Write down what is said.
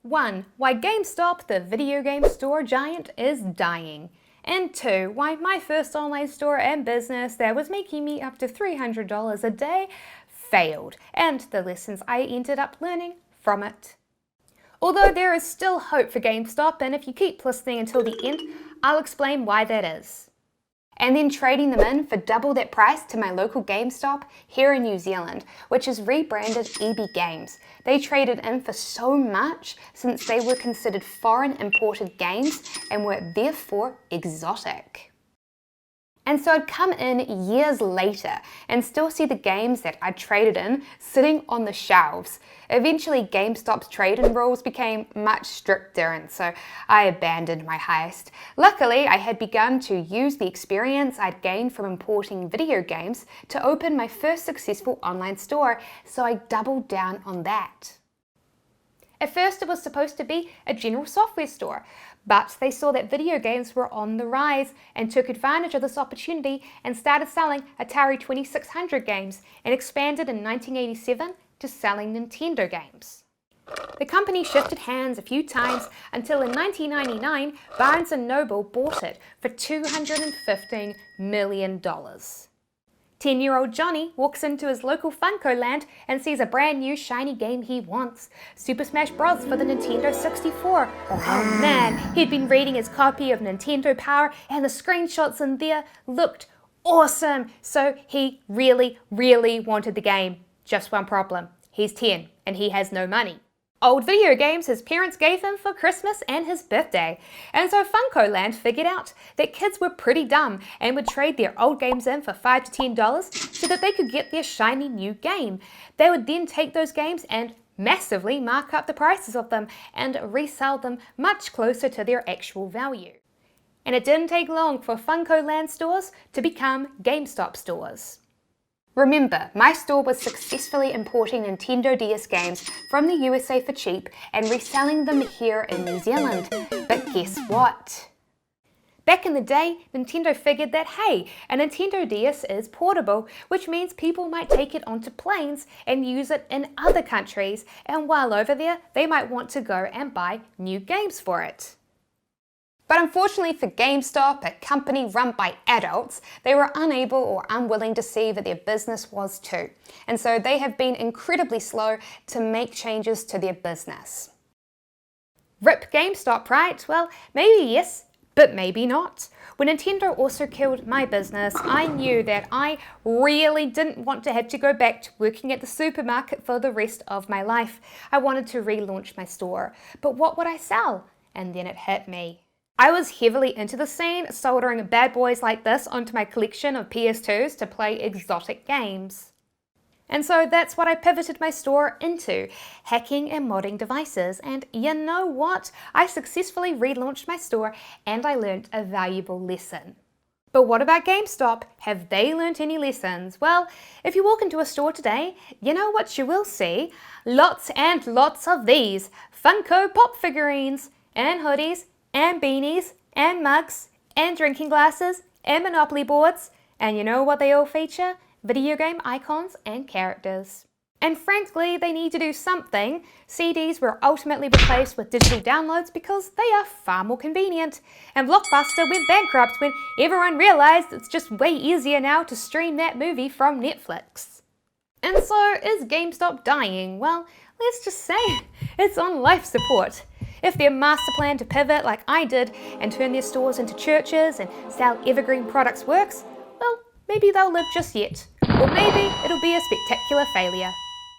1. Why GameStop, the video game store giant, is dying. And 2. Why my first online store and business that was making me up to $300 a day failed, and the lessons I ended up learning from it. Although there is still hope for GameStop, and if you keep listening until the end, I'll explain why that is. And then trading them in for double that price to my local GameStop here in New Zealand, which is rebranded EB Games. They traded in for so much since they were considered foreign imported games and were therefore exotic. And so I'd come in years later and still see the games that I traded in sitting on the shelves. Eventually GameStop's trade-in rules became much stricter, and so I abandoned my heist. Luckily, I had begun to use the experience I'd gained from importing video games to open my first successful online store, so I doubled down on that. At first it was supposed to be a general software store, but they saw that video games were on the rise and took advantage of this opportunity and started selling Atari 2600 games and expanded in 1987 to selling Nintendo games. The company shifted hands a few times until in 1999 Barnes & Noble bought it for $215 million. 10-year-old Johnny walks into his local Funko Land and sees a brand new shiny game he wants, Super Smash Bros. For the Nintendo 64. Oh man, he'd been reading his copy of Nintendo Power and the screenshots in there looked awesome, so he really wanted the game. Just one problem, he's 10 and he has no money. Old video games his parents gave him for Christmas and his birthday. And so Funko Land figured out that kids were pretty dumb and would trade their old games in for $5 to $10 so that they could get their shiny new game. They would then take those games and massively mark up the prices of them and resell them much closer to their actual value. And it didn't take long for Funko Land stores to become GameStop stores. Remember, my store was successfully importing Nintendo DS games from the USA for cheap and reselling them here in New Zealand. But guess what? Back in the day, Nintendo figured that, hey, a Nintendo DS is portable, which means people might take it onto planes and use it in other countries, and while over there, they might want to go and buy new games for it. But unfortunately for GameStop, a company run by adults, they were unable or unwilling to see that their business was too. And so they have been incredibly slow to make changes to their business. RIP GameStop, right? Well, maybe yes, but maybe not. When Nintendo also killed my business, I knew that I really didn't want to have to go back to working at the supermarket for the rest of my life. I wanted to relaunch my store. But what would I sell? And then it hit me. I was heavily into the scene, soldering bad boys like this onto my collection of PS2s to play exotic games. And so that's what I pivoted my store into, hacking and modding devices. And you know what? I successfully relaunched my store and I learned a valuable lesson. But what about GameStop? Have they learned any lessons? Well, if you walk into a store today, you know what you will see? Lots and lots of these Funko Pop figurines and hoodies and beanies, and mugs, and drinking glasses, and Monopoly boards, and you know what they all feature? Video game icons and characters. And frankly, they need to do something. CDs were ultimately replaced with digital downloads because they are far more convenient. And Blockbuster went bankrupt when everyone realized it's just way easier now to stream that movie from Netflix. And so, is GameStop dying? Well, let's just say it's on life support. If their master plan to pivot like I did and turn their stores into churches and sell evergreen products works, well, maybe they'll live just yet. Or maybe it'll be a spectacular failure.